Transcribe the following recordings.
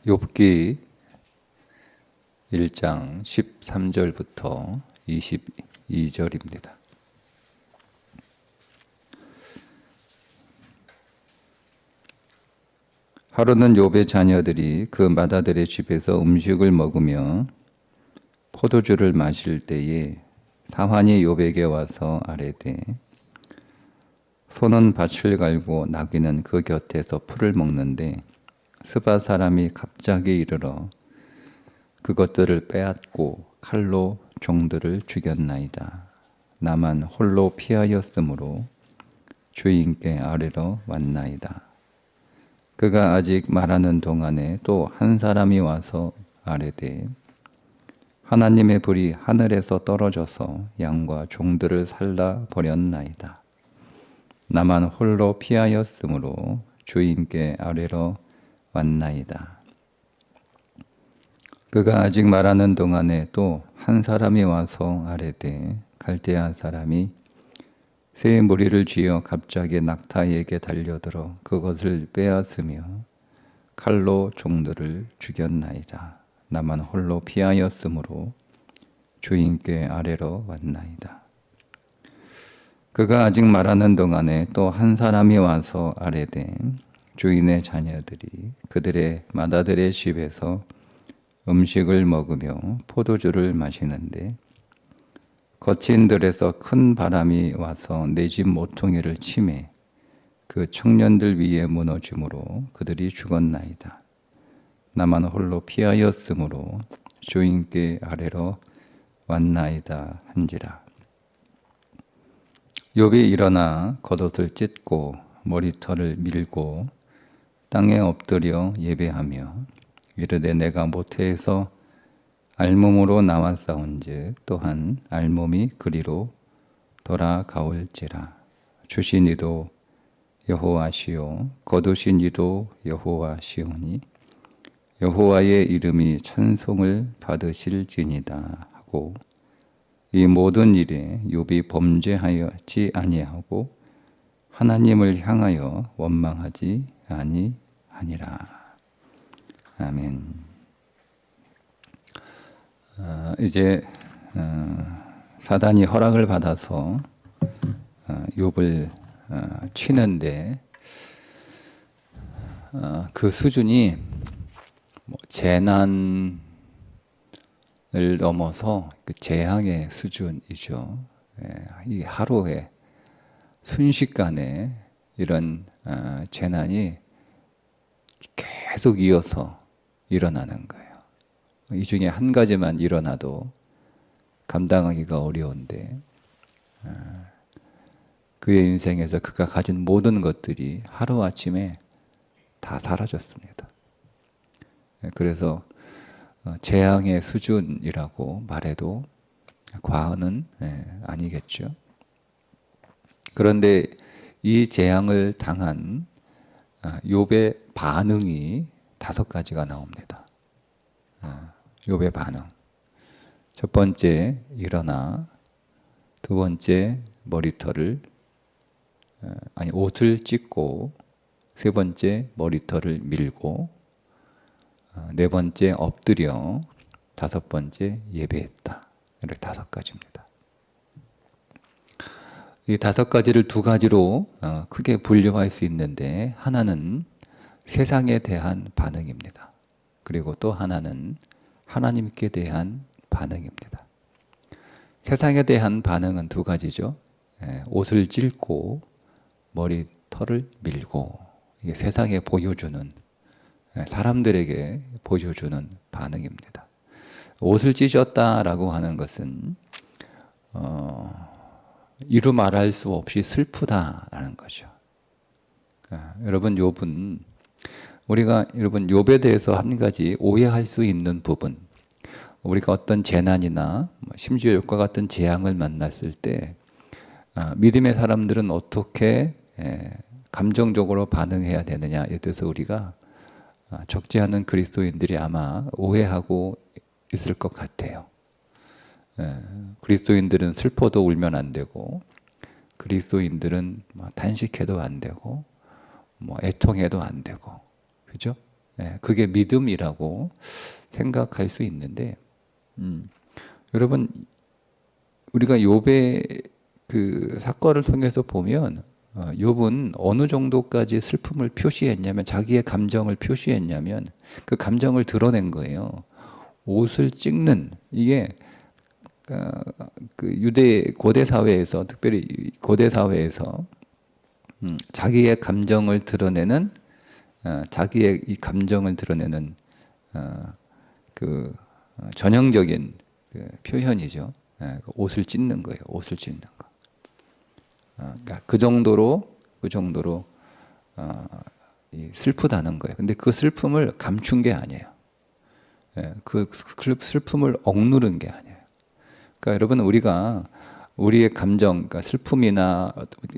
욥기 1장 13절부터 22절입니다. 하루는 욥의 자녀들이 그 맏아들의 집에서 음식을 먹으며 포도주를 마실 때에 사환이 욥에게 와서 아뢰되 소는 밭을 갈고 나귀는 그 곁에서 풀을 먹는데 스바 사람이 갑자기 이르러 그것들을 빼앗고 칼로 종들을 죽였나이다. 나만 홀로 피하였으므로 주인께 아뢰러 왔나이다. 그가 아직 말하는 동안에 또 한 사람이 와서 아뢰되 하나님의 불이 하늘에서 떨어져서 양과 종들을 살라 버렸나이다. 나만 홀로 피하였으므로 주인께 아뢰러 왔나이다. 그가 아직 말하는 동안에 또 한 사람이 와서 아뢰되 갈대아 사람이 새 무리를 쥐어 갑자기 낙타에게 달려들어 그것을 빼앗으며 칼로 종들을 죽였나이다. 나만 홀로 피하였으므로 주인께 아뢰러 왔나이다. 그가 아직 말하는 동안에 또 한 사람이 와서 아뢰되 주인의 자녀들이 그들의 맏아들의 집에서 음식을 먹으며 포도주를 마시는데 거친 들에서 큰 바람이 와서 내 집 모퉁이를 치매 그 청년들 위에 무너짐으로 그들이 죽었나이다. 나만 홀로 피하였으므로 주인께 아뢰러 왔나이다 한지라. 욥이 일어나 겉옷을 찢고 머리털을 밀고 땅에 엎드려 예배하며 이르되 내가 모태에서 알몸으로 나왔사온즉 또한 알몸이 그리로 돌아가올지라. 주신 이도 여호와시요 거두신 이도 여호와시오니 여호와의 이름이 찬송을 받으실지니다 하고 이 모든 일에 욥이 범죄하였지 아니하고 하나님을 향하여 원망하지 아니하니라. 아멘. 이제 사단이 허락을 받아서 욥을 치는데 그 수준이 재난을 넘어서 그 재앙의 수준이죠. 이 하루에 순식간에 이런 재난이 계속 이어서 일어나는 거예요. 이 중에 한 가지만 일어나도 감당하기가 어려운데 그의 인생에서 그가 가진 모든 것들이 하루아침에 다 사라졌습니다. 그래서 재앙의 수준이라고 말해도 과언은 아니겠죠. 그런데 이 재앙을 당한 욥의 반응이 5가지가 나옵니다. 욥의 반응. 첫 번째, 일어나. 두 번째, 옷을 찢고. 세 번째, 머리털을 밀고. 네 번째, 엎드려. 5번째, 예배했다. 이렇게 5가지입니다. 이 5가지를 2가지로 크게 분류할 수 있는데 하나는 세상에 대한 반응입니다. 그리고 또 하나는 하나님께 대한 반응입니다. 세상에 대한 반응은 2가지죠. 옷을 찢고 머리털을 밀고 이게 세상에 보여주는 사람들에게 보여주는 반응입니다. 옷을 찢었다라고 하는 것은 이루 말할 수 없이 슬프다라는 거죠. 여러분 욥에 대해서 한 가지 오해할 수 있는 부분, 우리가 어떤 재난이나 심지어 욥과 같은 재앙을 만났을 때 믿음의 사람들은 어떻게 감정적으로 반응해야 되느냐에 대해서 우리가 적지 않은 그리스도인들이 아마 오해하고 있을 것 같아요. 그리스도인들은 슬퍼도 울면 안 되고 그리스도인들은 단식해도 안 되고 애통해도 안 되고 그죠? 그게 믿음이라고 생각할 수 있는데, 여러분 우리가 욥의 그 사건을 통해서 보면 욥은 어느 정도까지 슬픔을 표시했냐면, 자기의 감정을 표시했냐면 그 감정을 드러낸 거예요. 옷을 찍는, 이게 그 유대 고대 사회에서, 특별히 고대 사회에서 자기의 감정을 드러내는, 자기의 이 감정을 드러내는 그 전형적인 그 표현이죠. 그 옷을 찢는 거예요. 옷을 찢는 거. 그러니까 그 정도로 슬프다는 거예요. 근데 그 슬픔을 감춘 게 아니에요. 그 슬픔을 억누른 게 아니에요. 그러니까 여러분, 우리가 우리의 감정, 그러니까 슬픔이나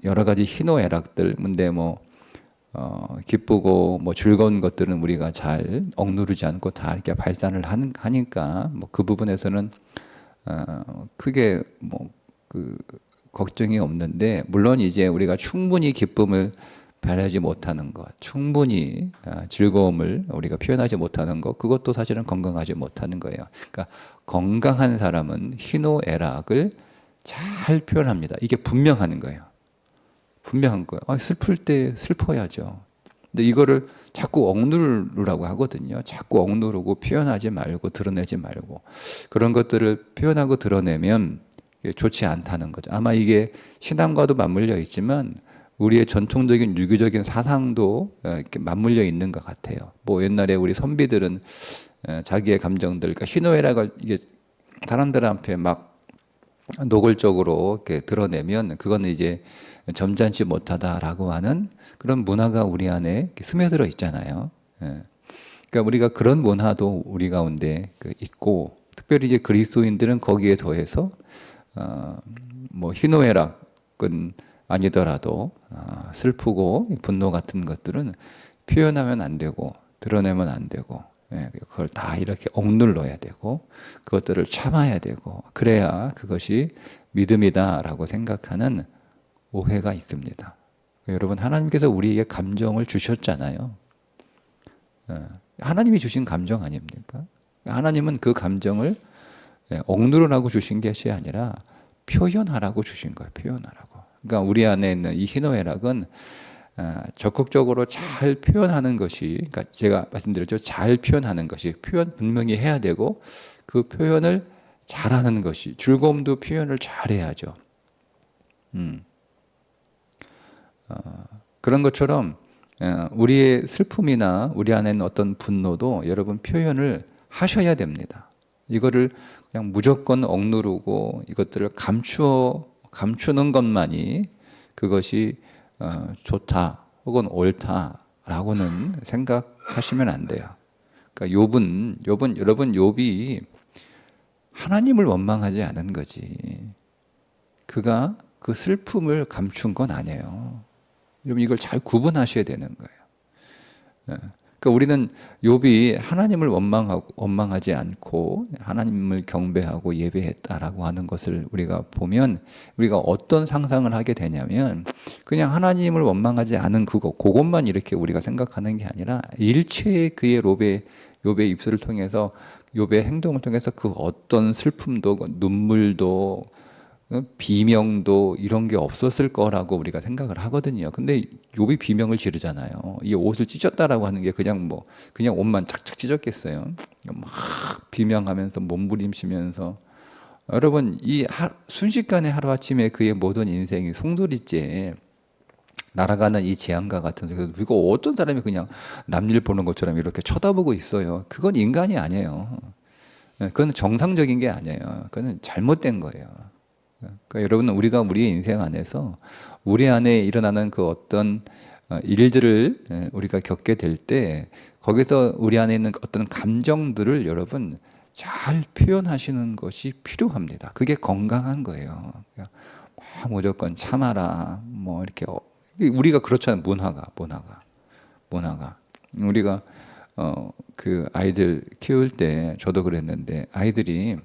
여러 가지 희노애락들, 근데 뭐 기쁘고 뭐 즐거운 것들은 우리가 잘 억누르지 않고 다 이렇게 발산을 하니까 뭐 그 부분에서는 크게 뭐 그 걱정이 없는데, 물론 이제 우리가 충분히 기쁨을 발하지 못하는 것, 충분히 즐거움을 우리가 표현하지 못하는 것, 그것도 사실은 건강하지 못하는 거예요. 그러니까 건강한 사람은 희노애락을 잘 표현합니다. 이게 분명한 거예요. 분명한 거예요. 슬플 때 슬퍼야죠. 근데 이거를 자꾸 억누르라고 하거든요. 자꾸 억누르고 표현하지 말고 드러내지 말고, 그런 것들을 표현하고 드러내면 좋지 않다는 거죠. 아마 이게 신앙과도 맞물려 있지만 우리의 전통적인 유교적인 사상도 이렇게 맞물려 있는 것 같아요. 뭐 옛날에 우리 선비들은 자기의 감정들, 그러니까 희노애락을 이게 사람들한테 막 노골적으로 이렇게 드러내면 그거는 이제 점잖지 못하다라고 하는 그런 문화가 우리 안에 스며들어 있잖아요. 그러니까 우리가 그런 문화도 우리 가운데 있고, 특별히 이제 그리스도인들은 거기에 더해서 뭐 희노애락은 아니더라도 슬프고 분노 같은 것들은 표현하면 안 되고 드러내면 안 되고, 그걸 다 이렇게 억눌러야 되고 그것들을 참아야 되고, 그래야 그것이 믿음이다라고 생각하는 오해가 있습니다. 여러분, 하나님께서 우리에게 감정을 주셨잖아요. 하나님이 주신 감정 아닙니까? 하나님은 그 감정을 억누르라고 주신 것이 아니라 표현하라고 주신 거예요. 표현하라고. 그러니까 우리 안에 있는 이 희노애락은 적극적으로 잘 표현하는 것이, 그러니까 제가 말씀드렸죠. 잘 표현하는 것이, 표현 분명히 해야 되고 그 표현을 잘하는 것이, 즐거움도 표현을 잘해야죠. 그런 것처럼 우리의 슬픔이나 우리 안에 있는 어떤 분노도 여러분 표현을 하셔야 됩니다. 이거를 그냥 무조건 억누르고 이것들을 감추는 것만이 그것이 좋다 혹은 옳다라고는 생각하시면 안 돼요. 그러니까 여러분 욥이 하나님을 원망하지 않은 거지, 그가 그 슬픔을 감춘 건 아니에요. 여러분, 이걸 잘 구분하셔야 되는 거예요. 그러니까 우리는 욥이 하나님을 원망하지 않고 하나님을 경배하고 예배했다라고 하는 것을 우리가 보면, 우리가 어떤 상상을 하게 되냐면, 그냥 하나님을 원망하지 않은 그것만 이렇게 우리가 생각하는 게 아니라 일체의 그의 욥의 입술을 통해서, 욥의 행동을 통해서 그 어떤 슬픔도 눈물도 비명도 이런 게 없었을 거라고 우리가 생각을 하거든요. 근데 욥이 비명을 지르잖아요. 이 옷을 찢었다라고 하는 게 그냥 옷만 착착 찢었겠어요. 막 비명하면서 몸부림치면서, 여러분 이 순식간에 하루아침에 그의 모든 인생이 송두리째 날아가는 이 재앙과 같은, 그리고 어떤 사람이 그냥 남일 보는 것처럼 이렇게 쳐다보고 있어요. 그건 인간이 아니에요. 그건 정상적인 게 아니에요. 그건 잘못된 거예요. 그러니까 여러분, 우리가 우리의 인생 안에서 우리 안에 일어나는 그 어떤 일들을 우리가 겪게 될 때, 거기서 우리 안에 있는 어떤 감정들을 여러분 잘 표현하시는 것이 필요합니다. 그게 건강한 거예요. 무조건 참아라 뭐 이렇게, 우리가 그렇잖아요. 문화가 우리가 그 아이들 키울 때 저도 그랬는데, 아이들이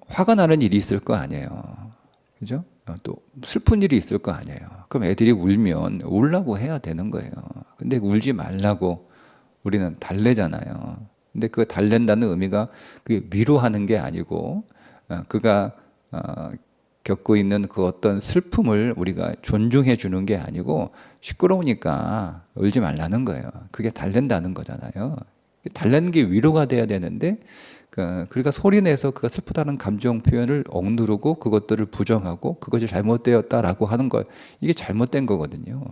화가 나는 일이 있을 거 아니에요. 그죠? 또 슬픈 일이 있을 거 아니에요. 그럼 애들이 울면 울라고 해야 되는 거예요. 근데 울지 말라고 우리는 달래잖아요. 근데 그 달랜다는 의미가 그게 위로하는 게 아니고 그가 겪고 있는 그 어떤 슬픔을 우리가 존중해 주는 게 아니고 시끄러우니까 울지 말라는 거예요. 그게 달랜다는 거잖아요. 달래는 게 위로가 돼야 되는데 그러니까 소리내서 그가 슬프다는 감정 표현을 억누르고 그것들을 부정하고 그것이 잘못되었다라고 하는 거 이게 잘못된 거거든요.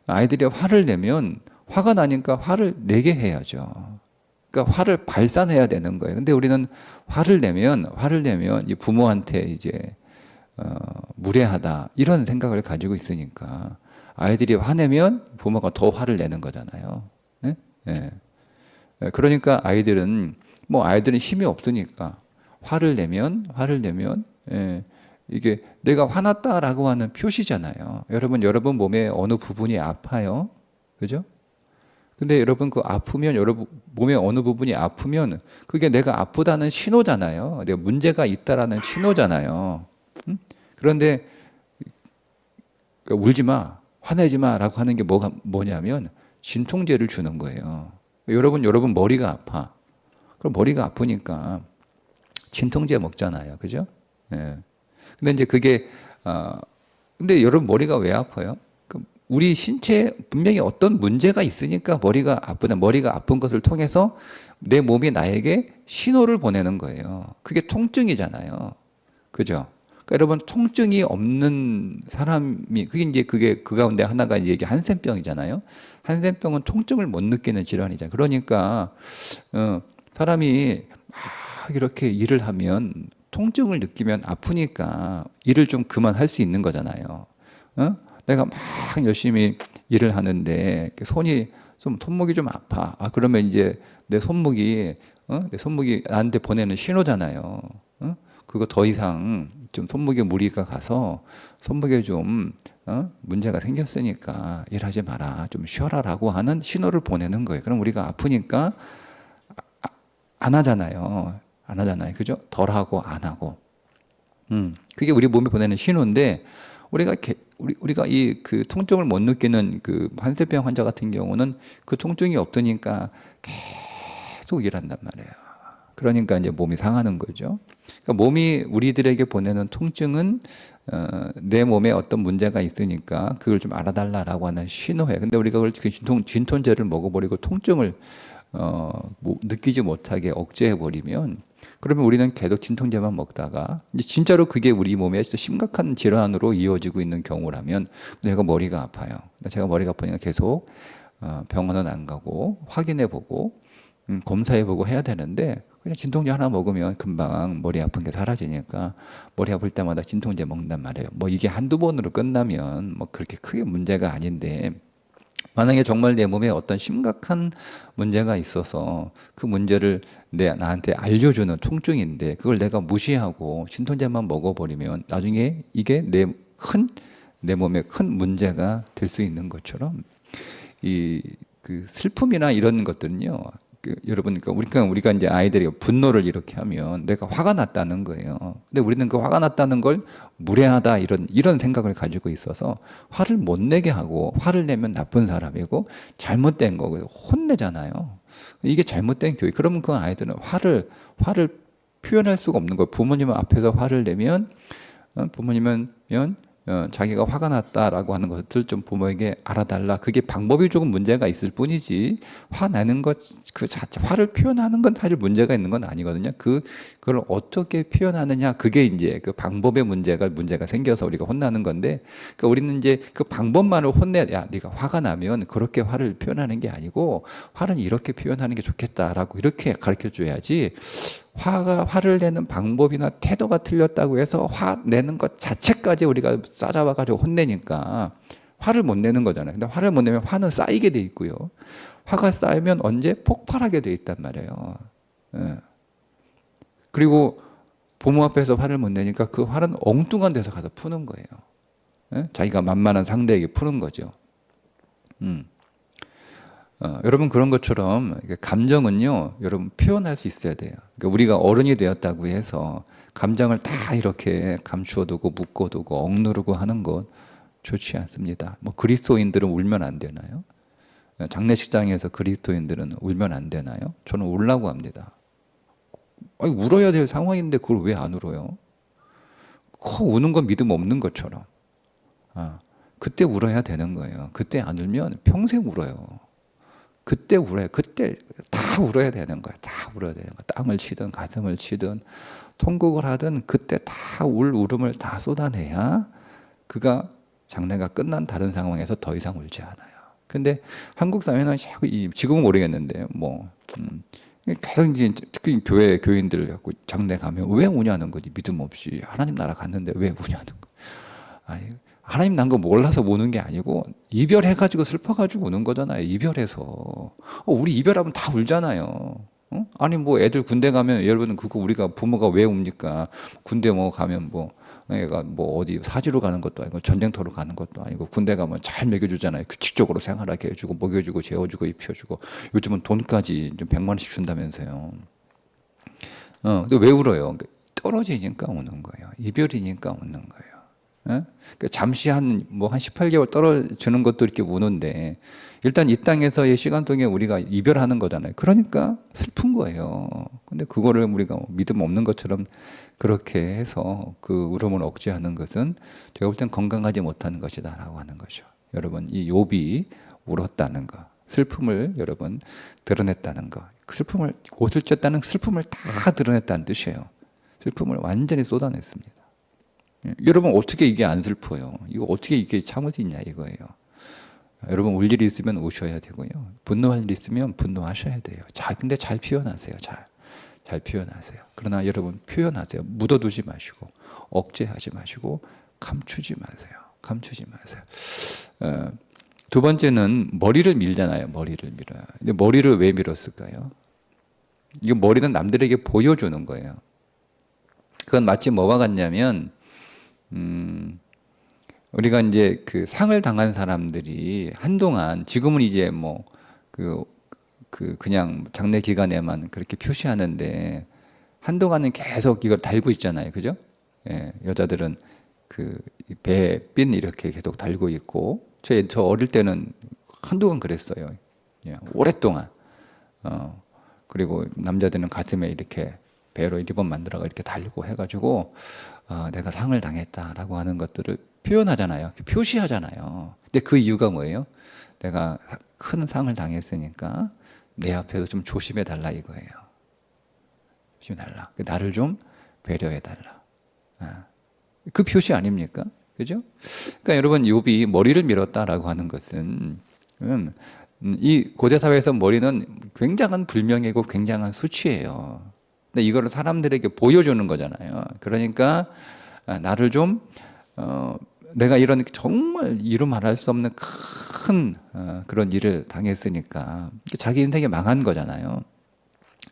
아이들이 화를 내면 화가 나니까 화를 내게 해야죠. 그러니까 화를 발산해야 되는 거예요. 근데 우리는 화를 내면 이 부모한테 이제 무례하다 이런 생각을 가지고 있으니까 아이들이 화내면 부모가 더 화를 내는 거잖아요. 네? 네. 그러니까 아이들은 힘이 없으니까 화를 내면 이게 내가 화났다라고 하는 표시잖아요. 여러분 몸의 어느 부분이 아파요, 그죠? 근데 여러분 여러분 몸의 어느 부분이 아프면 그게 내가 아프다는 신호잖아요. 내가 문제가 있다라는 신호잖아요. 응? 그런데 울지 마, 화내지 마라고 하는 게 뭐냐면 진통제를 주는 거예요. 여러분 머리가 아파. 그럼 머리가 아프니까 진통제 먹잖아요. 그죠? 예. 근데 이제 그게, 근데 여러분 머리가 왜 아파요? 우리 신체에 분명히 어떤 문제가 있으니까 머리가 아프다. 머리가 아픈 것을 통해서 내 몸이 나에게 신호를 보내는 거예요. 그게 통증이잖아요. 그죠? 그러니까 여러분 통증이 없는 사람이 그게 그 가운데 하나가 이제 한센병이잖아요. 한센병은 통증을 못 느끼는 질환이잖아요. 그러니까 사람이 막 이렇게 일을 하면 통증을 느끼면 아프니까 일을 좀 그만할 수 있는 거잖아요. 내가 막 열심히 일을 하는데 손목이 좀 아파. 그러면 이제 내 손목이 나한테 보내는 신호잖아요. 그거 더 이상 좀 손목에 무리가 가서 손목에 좀 문제가 생겼으니까 일하지 마라. 좀 쉬어라라고 하는 신호를 보내는 거예요. 그럼 우리가 아프니까 안 하잖아요. 그죠? 덜 하고 안 하고. 그게 우리 몸이 보내는 신호인데 우리가 그 통증을 못 느끼는 그 한센병 환자 같은 경우는 그 통증이 없으니까 계속 일한단 말이에요. 그러니까 이제 몸이 상하는 거죠. 그러니까 몸이 우리들에게 보내는 통증은 내 몸에 어떤 문제가 있으니까 그걸 좀 알아달라라고 하는 신호예요. 근데 우리가 그걸 진통제를 먹어버리고 통증을 느끼지 못하게 억제해버리면 그러면 우리는 계속 진통제만 먹다가 이제 진짜로 그게 우리 몸에 심각한 질환으로 이어지고 있는 경우라면 내가 머리가 아파요. 제가 머리가 아프니까 계속 병원은 안 가고 확인해보고 검사해보고 해야 되는데 그냥 진통제 하나 먹으면 금방 머리 아픈 게 사라지니까 머리 아플 때마다 진통제 먹는단 말이에요. 이게 한두 번으로 끝나면 그렇게 크게 문제가 아닌데 만약에 정말 내 몸에 어떤 심각한 문제가 있어서 그 문제를 나한테 알려주는 통증인데 그걸 내가 무시하고 진통제만 먹어버리면 나중에 이게 내 몸에 큰 문제가 될 수 있는 것처럼 그 슬픔이나 이런 것들은요. 여러분, 우리가 이제 아이들이 분노를 이렇게 하면 내가 화가 났다는 거예요. 근데 우리는 그 화가 났다는 걸 무례하다 이런 생각을 가지고 있어서 화를 못 내게 하고 화를 내면 나쁜 사람이고 잘못된 거고 혼내잖아요. 이게 잘못된 교육. 그러면 그 아이들은 화를 표현할 수가 없는 거예요. 부모님 앞에서 화를 내면 부모님은 자기가 화가 났다라고 하는 것을 좀 부모에게 알아달라. 그게 방법이 조금 문제가 있을 뿐이지 화내는 것 그 자체 화를 표현하는 건 사실 문제가 있는 건 아니거든요. 그걸 어떻게 표현하느냐 그게 이제 그 방법의 문제가 생겨서 우리가 혼나는 건데 그러니까 우리는 이제 그 방법만을 네가 화가 나면 그렇게 화를 표현하는 게 아니고 화는 이렇게 표현하는 게 좋겠다라고 이렇게 가르쳐 줘야지. 화를 내는 방법이나 태도가 틀렸다고 해서 화 내는 것 자체까지 우리가 싸잡아가지고 혼내니까 화를 못 내는 거잖아요. 근데 화를 못 내면 화는 쌓이게 돼 있고요. 화가 쌓이면 언제 폭발하게 돼 있단 말이에요. 예. 그리고 부모 앞에서 화를 못 내니까 그 화는 엉뚱한 데서 가서 푸는 거예요. 예? 자기가 만만한 상대에게 푸는 거죠. 여러분 그런 것처럼 감정은요, 여러분 표현할 수 있어야 돼요. 그러니까 우리가 어른이 되었다고 해서 감정을 다 이렇게 감추어두고 묶어두고 억누르고 하는 것 좋지 않습니다. 뭐 그리스도인들은 울면 안 되나요? 장례식장에서 그리스도인들은 울면 안 되나요? 저는 울라고 합니다. 아니, 울어야 될 상황인데 그걸 왜 안 울어요? 우는 건 믿음 없는 것처럼. 그때 울어야 되는 거예요. 그때 안 울면 평생 울어요. 그때 울어요. 그때 다 울어야 되는 거예요. 다 울어야 되는 거예요. 땅을 치든 가슴을 치든 통곡을 하든 그때 다 울음을 다 쏟아내야 그가 장례가 끝난 다른 상황에서 더 이상 울지 않아요. 근데 한국 사회는 지금은 모르겠는데 계속 이제 특히 교인들 갖고 장례 가면 왜 우냐는 거지. 믿음 없이 하나님 나라 갔는데 왜 우냐는 거. 아니, 하나님 난 거 몰라서 우는 게 아니고 이별해가지고 슬퍼가지고 우는 거잖아요. 이별해서. 우리 이별하면 다 울잖아요. 아니 뭐 애들 군대 가면 여러분 그거 우리가 부모가 왜 웁니까? 군대 뭐 가면 애가 뭐 어디 사지로 가는 것도 아니고 전쟁터로 가는 것도 아니고 군대 가면 잘 먹여주잖아요. 규칙적으로 생활하게 해주고 먹여주고 재워주고 입혀주고 요즘은 돈까지 좀 100만 원씩 준다면서요. 근데 왜 울어요? 떨어지니까 우는 거예요. 이별이니까 우는 거예요. 그러니까 잠시 한 18개월 떨어지는 것도 이렇게 우는데 일단 이 땅에서의 시간 동안에 우리가 이별하는 거잖아요. 그러니까 슬픈 거예요. 근데 그거를 우리가 믿음 없는 것처럼 그렇게 해서 그 울음을 억제하는 것은 제가 볼 땐 건강하지 못한 것이다라고 하는 거죠. 여러분 이 욥이 울었다는 거, 슬픔을 여러분 드러냈다는 거, 그 슬픔을 옷을 찢었다는 슬픔을 다 드러냈다는 뜻이에요. 슬픔을 완전히 쏟아냈습니다. 여러분 어떻게 이게 안 슬퍼요? 이거 어떻게 이게 참을 수 있냐 이거예요. 여러분 울 일이 있으면 우셔야 되고요. 분노할 일이 있으면 분노하셔야 돼요. 근데 잘 표현하세요. 잘 표현하세요. 그러나 여러분 표현하세요. 묻어두지 마시고 억제하지 마시고 감추지 마세요. 두 번째는 머리를 밀잖아요. 머리를 밀어요. 근데 머리를 왜 밀었을까요? 이 머리는 남들에게 보여주는 거예요. 그건 마치 뭐와 같냐면 우리가 이제 그 상을 당한 사람들이 한동안 지금은 이제 그냥 장례 기간에만 그렇게 표시하는데 한동안은 계속 이걸 달고 있잖아요. 그죠? 예, 여자들은 그 배핀 이렇게 계속 달고 있고 저 어릴 때는 한동안 그랬어요. 예, 오랫동안. 그리고 남자들은 가슴에 이렇게 배로 리본 만들어가 이렇게 달고 해가지고 내가 상을 당했다라고 하는 것들을 표현하잖아요. 표시하잖아요. 근데 그 이유가 뭐예요? 내가 큰 상을 당했으니까 내 앞에도 좀 조심해 달라 이거예요. 조심해 달라. 나를 좀 배려해 달라. 그 표시 아닙니까? 그죠? 그러니까 여러분 욥이 머리를 밀었다라고 하는 것은 이 고대 사회에서 머리는 굉장한 불명예고 굉장한 수치예요. 근데 이거를 사람들에게 보여주는 거잖아요. 그러니까 나를 좀 내가 이런 정말 이루 말할 수 없는 큰 그런 일을 당했으니까 자기 인생이 망한 거잖아요.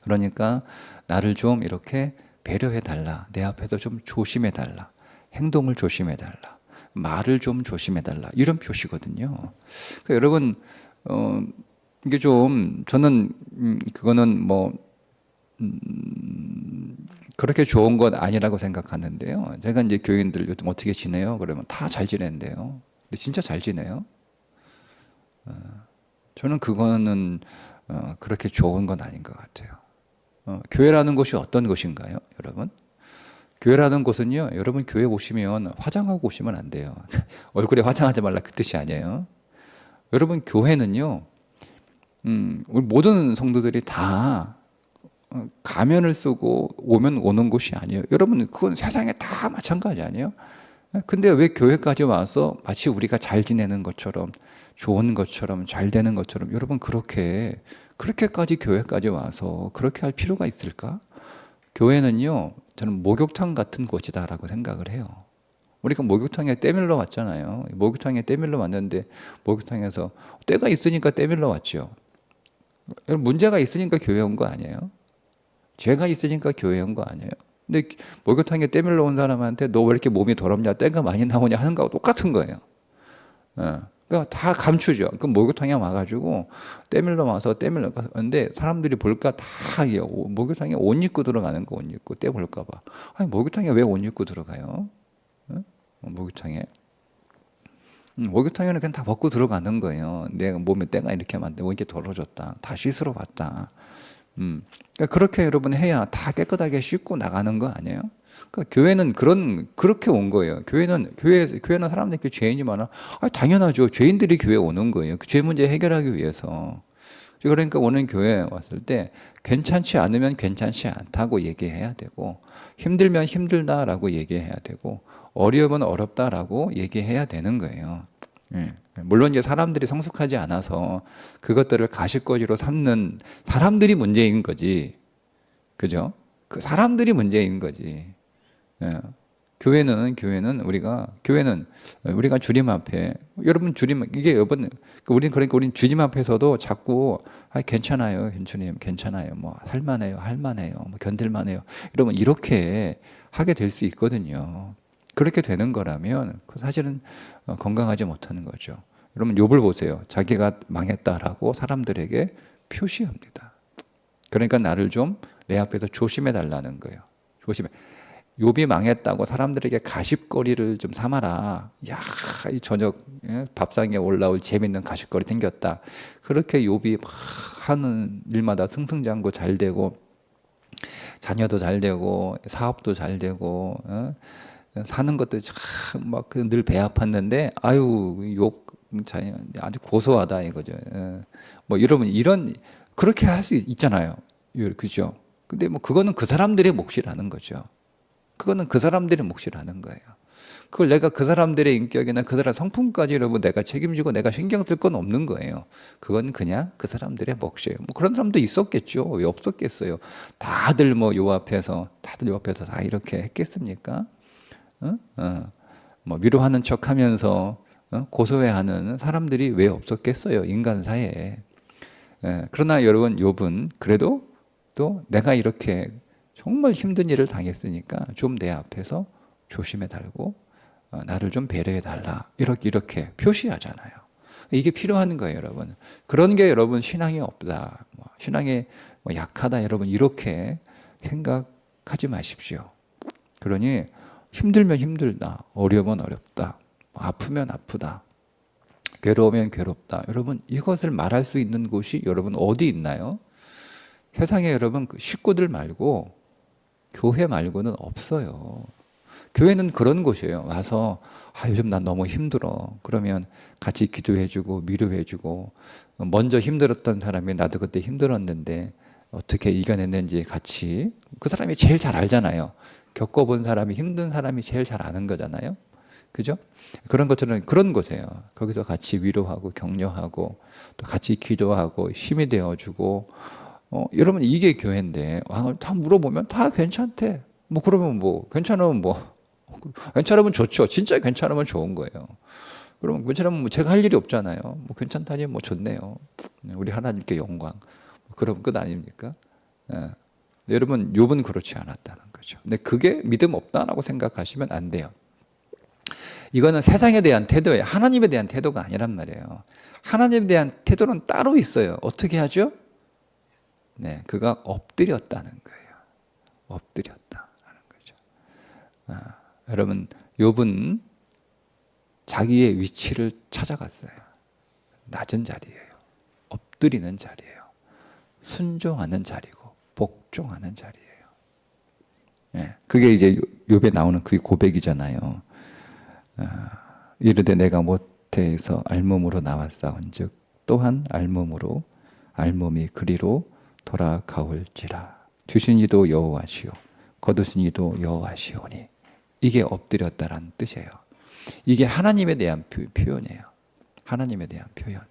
그러니까 나를 좀 이렇게 배려해 달라. 내 앞에서 좀 조심해 달라. 행동을 조심해 달라. 말을 좀 조심해 달라. 이런 표시거든요. 그러니까 여러분 이게 좀 저는 그거는 그렇게 좋은 것 아니라고 생각하는데요. 제가 이제 교인들 요즘 어떻게 지내요? 그러면 다 잘 지낸대요. 근데 진짜 잘 지내요? 저는 그거는 그렇게 좋은 건 아닌 것 같아요. 교회라는 곳이 어떤 곳인가요, 여러분? 교회라는 곳은요, 여러분 교회 오시면 화장하고 오시면 안 돼요. 얼굴에 화장하지 말라 그 뜻이 아니에요. 여러분 교회는요, 우리 모든 성도들이 다 가면을 쓰고 오면 오는 곳이 아니에요. 여러분 그건 세상에 다 마찬가지 아니에요? 근데 왜 교회까지 와서 마치 우리가 잘 지내는 것처럼 좋은 것처럼 잘 되는 것처럼 여러분 그렇게까지 교회까지 와서 그렇게 할 필요가 있을까? 교회는요, 저는 목욕탕 같은 곳이다라고 생각을 해요. 우리가 목욕탕에 때밀러 왔잖아요. 목욕탕에 때밀러 왔는데 목욕탕에서 때가 있으니까 때밀러 왔죠. 문제가 있으니까 교회 온 거 아니에요? 죄가 있으니까 교회 온 거 아니에요? 근데 목욕탕에 때밀러 온 사람한테 너 왜 이렇게 몸이 더럽냐, 때가 많이 나오냐 하는 거하고 똑같은 거예요. 그러니까 다 감추죠. 그 목욕탕에 와가지고 때밀러 와서 때밀러 가는데 사람들이 볼까 다 목욕탕에 옷 입고 들어가는 거 옷 입고 때 볼까봐. 아니 목욕탕에 왜 옷 입고 들어가요? 응? 목욕탕에 목욕탕에는 그냥 다 벗고 들어가는 거예요. 내가 몸에 때가 이렇게 만들고 이렇게 더러졌다. 다 씻으러 왔다. 그러니까 그렇게 여러분 해야 다 깨끗하게 씻고 나가는 거 아니에요? 그러니까 교회는 그렇게 온 거예요. 교회는 사람들이 죄인이 많아. 아, 당연하죠. 죄인들이 교회 오는 거예요. 그 죄 문제 해결하기 위해서. 그러니까 오는 교회에 왔을 때 괜찮지 않으면 괜찮지 않다고 얘기해야 되고, 힘들면 힘들다라고 얘기해야 되고, 어려우면 어렵다라고 얘기해야 되는 거예요. 예. 물론 이제 사람들이 성숙하지 않아서 그것들을 가십거리로 삼는 사람들이 문제인 거지. 그죠? 그 사람들이 문제인 거지. 예. 교회는 우리가 주님 앞에 여러분 우린 주님 앞에서도 자꾸 괜찮아요, 주님 괜찮아요, 뭐 할만해요, 뭐 견딜만해요. 여러분 이렇게 하게 될 수 있거든요. 그렇게 되는 거라면 사실은 건강하지 못하는 거죠. 여러분 욥을 보세요. 자기가 망했다라고 사람들에게 표시합니다. 그러니까 나를 좀 내 앞에서 조심해 달라는 거예요. 조심해. 욥이 망했다고 사람들에게 가십거리를 좀 삼아라. 야, 이 저녁 밥상에 올라올 재밌는 가십거리 생겼다. 그렇게 욥이 막 하는 일마다 승승장구 잘 되고 자녀도 잘 되고 사업도 잘 되고 사는 것도 참 막 늘 배 아팠는데 아유 욥 자녀 아주 고소하다 이거죠. 뭐 이런 그렇게 할 수 있잖아요. 그죠? 근데 뭐 그거는 그 사람들의 몫이라는 거죠. 그거는 그 사람들의 몫이라는 거예요. 그걸 내가 그 사람들의 인격이나 그 사람 성품까지 여러분 내가 책임지고 내가 신경 쓸 건 없는 거예요. 그건 그냥 그 사람들의 몫이에요. 뭐 그런 사람도 있었겠죠. 왜 없었겠어요. 다들 요 앞에서 다 이렇게 했겠습니까? 뭐 위로하는 척하면서 고소해하는 사람들이 왜 없었겠어요. 인간 사이에. 그러나 여러분 욥은 그래도 또 내가 이렇게 정말 힘든 일을 당했으니까 좀 내 앞에서 조심해 달고 나를 좀 배려해 달라 이렇게 표시하잖아요. 이게 필요한 거예요, 여러분. 그런 게 여러분 신앙이 없다, 신앙이 약하다, 여러분 이렇게 생각하지 마십시오. 그러니 힘들면 힘들다, 어려우면 어렵다, 아프면 아프다, 괴로우면 괴롭다. 여러분 이것을 말할 수 있는 곳이 여러분 어디 있나요? 세상에 여러분 식구들 말고 교회 말고는 없어요. 교회는 그런 곳이에요. 와서 요즘 난 너무 힘들어. 그러면 같이 기도해주고 위로해주고 먼저 힘들었던 사람이 나도 그때 힘들었는데 어떻게 이겨냈는지 같이 그 사람이 제일 잘 알잖아요. 겪어본 사람이 힘든 사람이 제일 잘 아는 거잖아요. 그죠? 그런 것처럼 그런 곳이에요. 거기서 같이 위로하고 격려하고 또 같이 기도하고 힘이 되어주고 여러분 이게 교회인데 다 물어보면 다 괜찮대. 뭐 그러면 괜찮으면 좋죠. 진짜 괜찮으면 좋은 거예요. 그러면 괜찮으면 제가 할 일이 없잖아요. 뭐 괜찮다니 좋네요. 우리 하나님께 영광. 그럼 끝 아닙니까? 여러분 욥은 그렇지 않았다는 거죠. 근데 그게 믿음 없다라고 생각하시면 안 돼요. 이거는 세상에 대한 태도예요. 하나님에 대한 태도가 아니란 말이에요. 하나님에 대한 태도는 따로 있어요. 어떻게 하죠? 네, 그가 엎드렸다는 거예요. 엎드렸다는 거죠. 여러분, 욥은 자기의 위치를 찾아갔어요. 낮은 자리예요. 엎드리는 자리예요. 순종하는 자리고 복종하는 자리예요. 네, 그게 이제 욥에 나오는 그 고백이잖아요. 이르되 내가 모태에서 알몸으로 나왔사온즉 또한 알몸이 그리로 돌아가올지라. 주신 이도 여호와시오 거두신 이도 여호와시오니. 이게 엎드렸다라는 뜻이에요. 이게 하나님에 대한 표현이에요. 하나님에 대한 표현.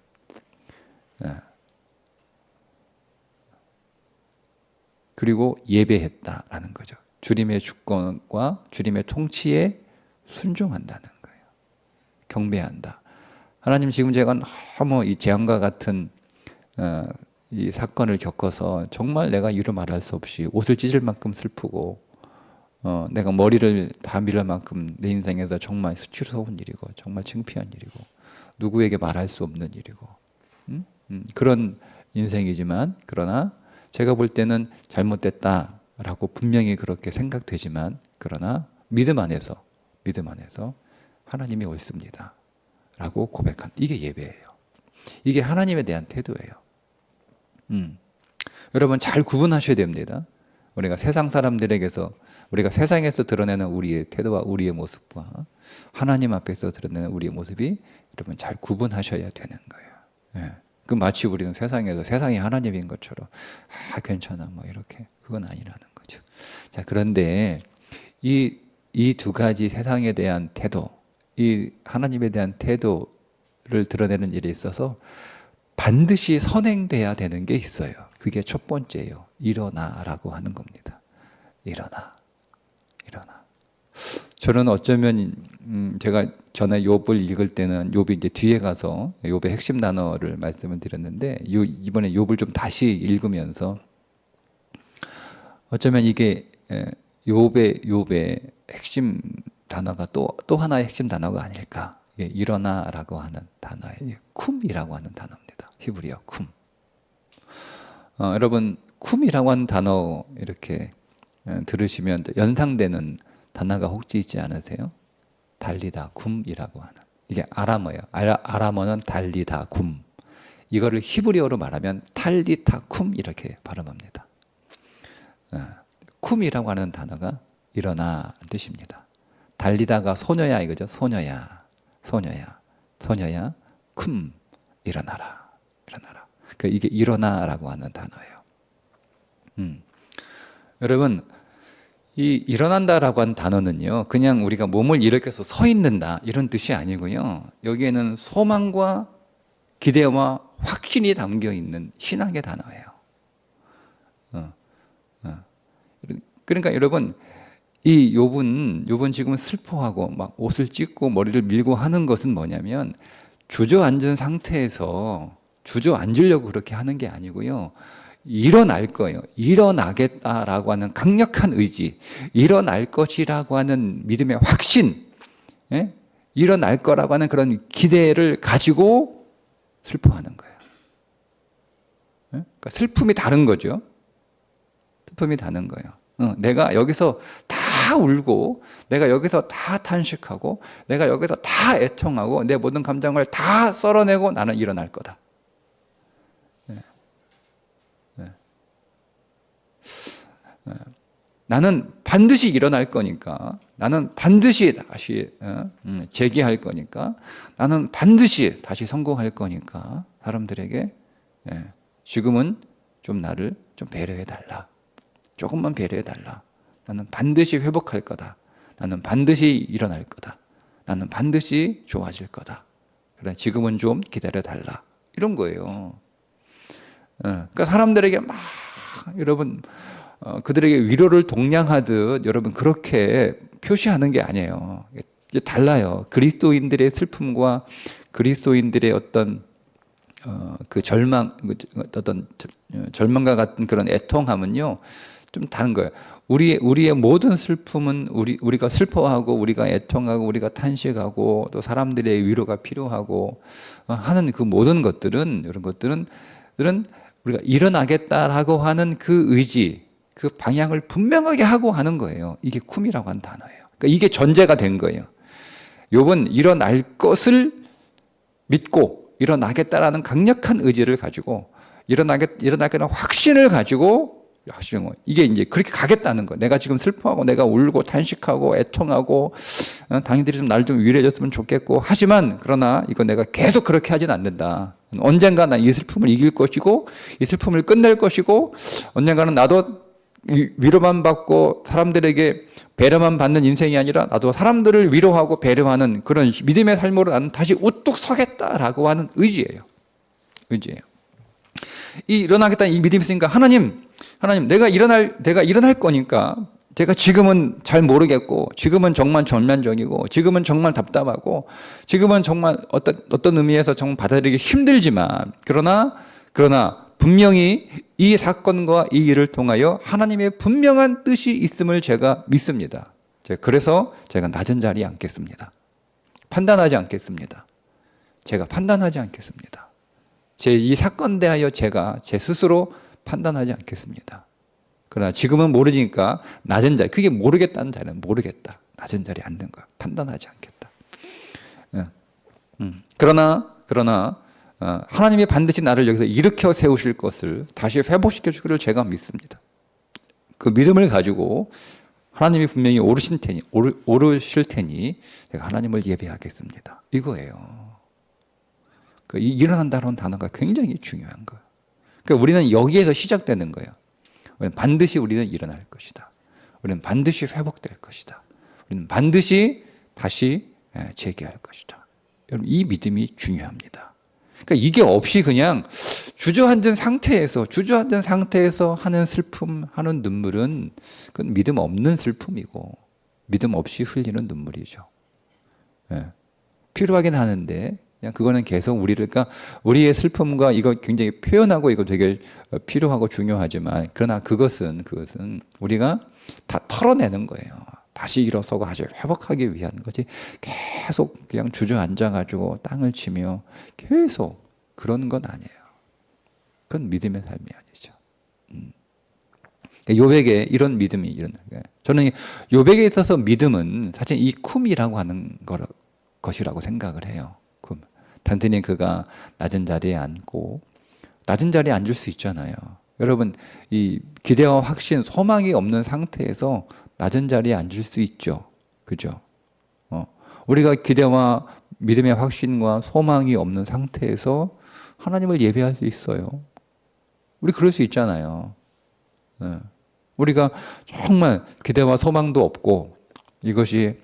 그리고 예배했다라는 거죠. 주님의 주권과 주님의 통치에 순종한다는 거예요. 경배한다. 하나님 지금 제가 너무 이 재앙과 같은 이 사건을 겪어서 정말 내가 이루 말할 수 없이 옷을 찢을 만큼 슬프고 내가 머리를 다 밀을 만큼 내 인생에서 정말 수치스러운 일이고 정말 창피한 일이고 누구에게 말할 수 없는 일이고 그런 인생이지만 그러나 제가 볼 때는 잘못됐다라고 분명히 그렇게 생각되지만 그러나 믿음 안에서 하나님이 옳습니다 라고 고백한 이게 예배예요. 이게 하나님에 대한 태도예요. 여러분 잘 구분하셔야 됩니다. 우리가 세상 사람들에게서 우리가 세상에서 드러내는 우리의 태도와 우리의 모습과 하나님 앞에서 드러내는 우리의 모습이 여러분 잘 구분하셔야 되는 거예요. 예. 그 마치 우리는 세상에서 세상이 하나님인 것처럼 괜찮아 뭐 이렇게 그건 아니라는 거죠. 자 그런데 이 두 가지 세상에 대한 태도, 이 하나님에 대한 태도를 드러내는 일에 있어서 반드시 선행돼야 되는 게 있어요. 그게 첫 번째예요. 일어나라고 하는 겁니다. 일어나. 저는 어쩌면 제가 전에 욥을 읽을 때는 욥이 이제 뒤에 가서 욥의 핵심 단어를 말씀을 드렸는데 이번에 욥을 좀 다시 읽으면서 어쩌면 이게 욥의 핵심 단어가 또 하나의 핵심 단어가 아닐까. 이게 일어나라고 하는 단어예요. 쿰이라고 하는 단어입니다. 히브리어 쿰. 여러분 쿰이라고 하는 단어 이렇게 들으시면 연상되는 단어가 혹시 있지 않으세요? 달리다 쿰이라고 하는 이게 아람어예요. 아람어는 달리다 쿰. 이거를 히브리어로 말하면 탈리타 쿰 이렇게 발음합니다. 쿰이라고 하는 단어가 일어나 뜻입니다. 달리다가 소녀야 이거죠. 소녀야 쿰 일어나라. 이게 일어나라고 하는 단어예요. 여러분 이 일어난다라고 하는 단어는요 그냥 우리가 몸을 일으켜서 서 있는다 이런 뜻이 아니고요 여기에는 소망과 기대와 확신이 담겨 있는 신앙의 단어예요. 그러니까 여러분 이 욥은 지금 슬퍼하고 막 옷을 찢고 머리를 밀고 하는 것은 뭐냐면 주저앉은 상태에서 주저앉으려고 그렇게 하는 게 아니고요 일어날 거예요. 일어나겠다라고 하는 강력한 의지, 일어날 것이라고 하는 믿음의 확신, 일어날 거라고 하는 그런 기대를 가지고 슬퍼하는 거예요. 그러니까 슬픔이 다른 거죠. 슬픔이 다른 거예요. 내가 여기서 다 울고 내가 여기서 다 탄식하고 내가 여기서 다 애통하고 내 모든 감정을 다 썰어내고 나는 일어날 거다. 나는 반드시 일어날 거니까 나는 반드시 다시 재기할 거니까 나는 반드시 다시 성공할 거니까 사람들에게 지금은 좀 나를 좀 배려해 달라. 조금만 배려해 달라. 나는 반드시 회복할 거다. 나는 반드시 일어날 거다. 나는 반드시 좋아질 거다. 그래 지금은 좀 기다려 달라. 이런 거예요. 그러니까 사람들에게 막 여러분 그들에게 위로를 동량하듯 여러분 그렇게 표시하는 게 아니에요. 이게 달라요. 그리스도인들의 슬픔과 그리스도인들의 어떤 그 절망과 같은 그런 애통함은요 좀 다른 거예요. 우리의 모든 슬픔은 우리가 슬퍼하고 우리가 애통하고 우리가 탄식하고 또 사람들의 위로가 필요하고 하는 그 모든 것들은 이런 것들은 우리가 일어나겠다라고 하는 그 의지, 그 방향을 분명하게 하고 하는 거예요. 이게 쿰이라고 하는 단어예요. 그러니까 이게 전제가 된 거예요. 욥은 일어날 것을 믿고 일어나겠다라는 강력한 의지를 가지고 일어나겠다는 확신을 가지고 이게 이제 그렇게 가겠다는 거예요. 내가 지금 슬퍼하고 내가 울고 탄식하고 애통하고 당신들이 좀 날 좀 위로해줬으면 좋겠고 하지만 그러나 이거 내가 계속 그렇게 하진 않는다. 언젠가 난 이 슬픔을 이길 것이고 이 슬픔을 끝낼 것이고 언젠가는 나도 위로만 받고 사람들에게 배려만 받는 인생이 아니라 나도 사람들을 위로하고 배려하는 그런 믿음의 삶으로 나는 다시 우뚝 서겠다라고 하는 의지예요. 이 일어나겠다는 이 믿음이 있으니까 하나님 내가 일어날 거니까 제가 지금은 잘 모르겠고 지금은 정말 전면적이고 지금은 정말 답답하고 지금은 정말 어떤 의미에서 정말 받아들이기 힘들지만 그러나 분명히 이 사건과 이 일을 통하여 하나님의 분명한 뜻이 있음을 제가 믿습니다. 그래서 제가 낮은 자리에 앉겠습니다. 판단하지 않겠습니다. 제가 판단하지 않겠습니다. 제 이 사건 대하여 제가 제 스스로 판단하지 않겠습니다. 그러나 지금은 모르니까 낮은 자리, 그게 모르겠다는 자리는 모르겠다. 낮은 자리에 앉는 거야. 판단하지 않겠다. 그러나 하나님이 반드시 나를 여기서 일으켜 세우실 것을 다시 회복시켜 줄 것을 제가 믿습니다. 그 믿음을 가지고 하나님이 분명히 오르실 테니 제가 하나님을 예배하겠습니다. 이거예요. 그 일어난다는 단어가 굉장히 중요한 거예요. 그러니까 우리는 여기에서 시작되는 거예요. 반드시 우리는 일어날 것이다. 우리는 반드시 회복될 것이다. 우리는 반드시 다시 재기할 것이다. 여러분, 이 믿음이 중요합니다. 그러니까 이게 없이 그냥 주저앉은 상태에서 하는 슬픔, 하는 눈물은 그건 믿음 없는 슬픔이고 믿음 없이 흘리는 눈물이죠. 필요하긴 하는데 그냥 그거는 계속 그러니까 우리의 슬픔과 이거 굉장히 표현하고 이거 되게 필요하고 중요하지만 그러나 그것은 우리가 다 털어내는 거예요. 다시 일어서고 다시 회복하기 위한 거지 계속 그냥 주저앉아가지고 땅을 치며 계속 그런 건 아니에요. 그건 믿음의 삶이 아니죠. 요백에 이런 믿음이 일어나요. 저는 요백에 있어서 믿음은 사실 이 쿰이라고 하는 것이라고 생각을 해요. 쿰. 단순히 그가 낮은 자리에 앉고 낮은 자리에 앉을 수 있잖아요. 여러분, 이 기대와 확신, 소망이 없는 상태에서 낮은 자리에 앉을 수 있죠. 그죠? 우리가 기대와 믿음의 확신과 소망이 없는 상태에서 하나님을 예배할 수 있어요. 우리 그럴 수 있잖아요. 우리가 정말 기대와 소망도 없고 이것이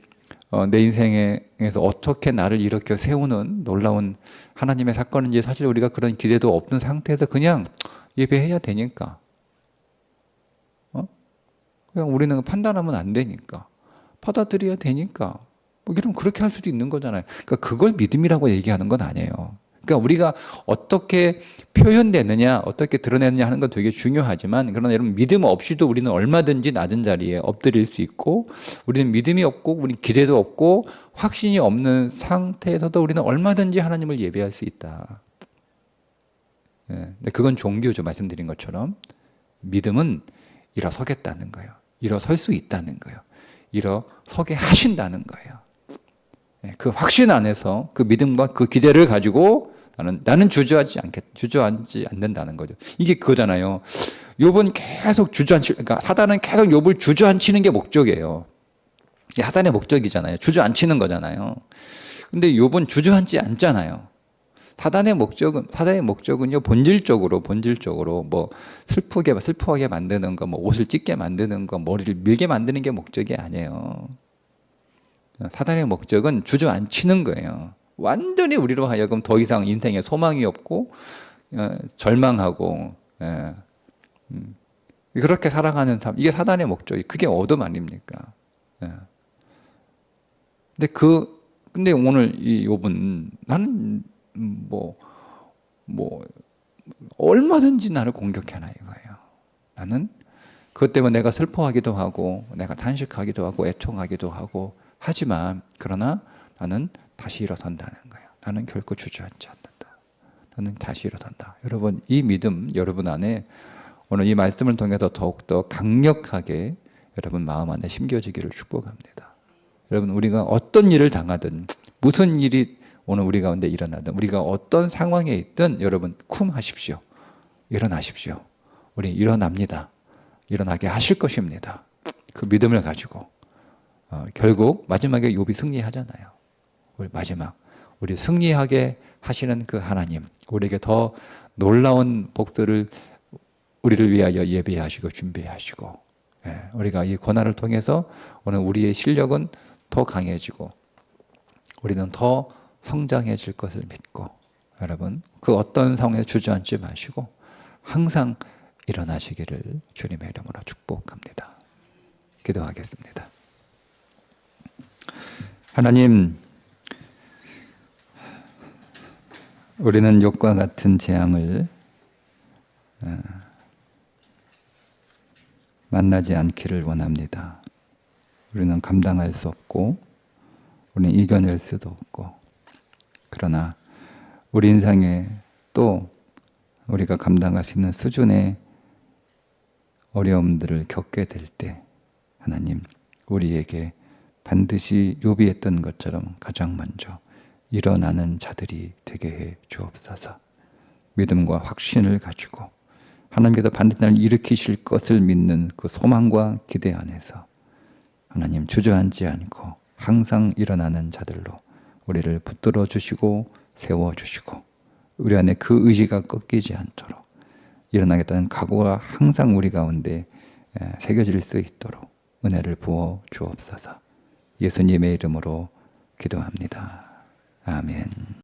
내 인생에서 어떻게 나를 일으켜 세우는 놀라운 하나님의 사건인지 사실 우리가 그런 기대도 없는 상태에서 그냥 예배해야 되니까. 그냥 우리는 판단하면 안 되니까. 받아들여야 되니까. 뭐 이러면 그렇게 할 수도 있는 거잖아요. 그러니까 그걸 믿음이라고 얘기하는 건 아니에요. 그러니까 우리가 어떻게 표현되느냐, 어떻게 드러내느냐 하는 건 되게 중요하지만 그러나 여러분 믿음 없이도 우리는 얼마든지 낮은 자리에 엎드릴 수 있고 우리는 믿음이 없고 우리 기대도 없고 확신이 없는 상태에서도 우리는 얼마든지 하나님을 예배할 수 있다. 근데 그건 종교죠. 말씀드린 것처럼 믿음은 일어서겠다는 거예요. 일어설 수 있다는 거예요. 일어서게 하신다는 거예요. 그 확신 안에서 그 믿음과 그 기대를 가지고 나는 주저앉지 않는다는 거죠. 이게 그거잖아요. 욥은 계속 그러니까 사단은 계속 욥을 주저앉히는 게 목적이에요. 사단의 목적이잖아요. 주저앉히는 거잖아요. 근데 욥은 주저앉지 않잖아요. 사단의 목적은요, 본질적으로 뭐 슬프게 만드는 거, 뭐 옷을 찢게 만드는 거, 머리를 밀게 만드는 게 목적이 아니에요. 사단의 목적은 주저앉히는 거예요. 완전히 우리로 하여금 더 이상 인생에 소망이 없고 절망하고 그렇게 살아가는 삶, 이게 사단의 목적이 그게 어둠 아닙니까? 근데 오늘 이 욥은 나는 뭐 얼마든지 나를 공격해라 이거예요. 나는 그것 때문에 내가 슬퍼하기도 하고 내가 단식하기도 하고 애통하기도 하고 하지만 그러나 나는 다시 일어선다는 거예요. 나는 결코 주저앉지 않는다. 나는 다시 일어선다. 여러분, 이 믿음 여러분 안에 오늘 이 말씀을 통해서 더욱더 강력하게 여러분 마음 안에 심겨지기를 축복합니다. 여러분, 우리가 어떤 일을 당하든 무슨 일이 오늘 우리 가운데 일어나든 우리가 어떤 상황에 있든 여러분 쿰하십시오. 일어나십시오. 우리 일어납니다. 일어나게 하실 것입니다. 그 믿음을 가지고 결국 마지막에 욥이 승리하잖아요. 우리 승리하게 하시는 그 하나님, 우리에게 더 놀라운 복들을 우리를 위하여 예배하시고 준비하시고, 우리가 이 고난을 통해서 오늘 우리의 실력은 더 강해지고 우리는 더 성장해질 것을 믿고, 여러분 그 어떤 상황에 주저앉지 마시고 항상 일어나시기를 주님의 이름으로 축복합니다. 기도하겠습니다. 하나님, 우리는 욥과 같은 재앙을 만나지 않기를 원합니다. 우리는 감당할 수 없고 우리는 이겨낼 수도 없고, 그러나 우리 인생에 또 우리가 감당할 수 있는 수준의 어려움들을 겪게 될 때 하나님 우리에게 반드시 욥이 했던 것처럼 가장 먼저 일어나는 자들이 되게 해 주옵소서. 믿음과 확신을 가지고 하나님께서 반드시 나를 일으키실 것을 믿는 그 소망과 기대 안에서 하나님 주저앉지 않고 항상 일어나는 자들로 우리를 붙들어 주시고 세워 주시고 우리 안에 그 의지가 꺾이지 않도록 일어나겠다는 각오가 항상 우리 가운데 새겨질 수 있도록 은혜를 부어 주옵소서. 예수님의 이름으로 기도합니다. 아멘.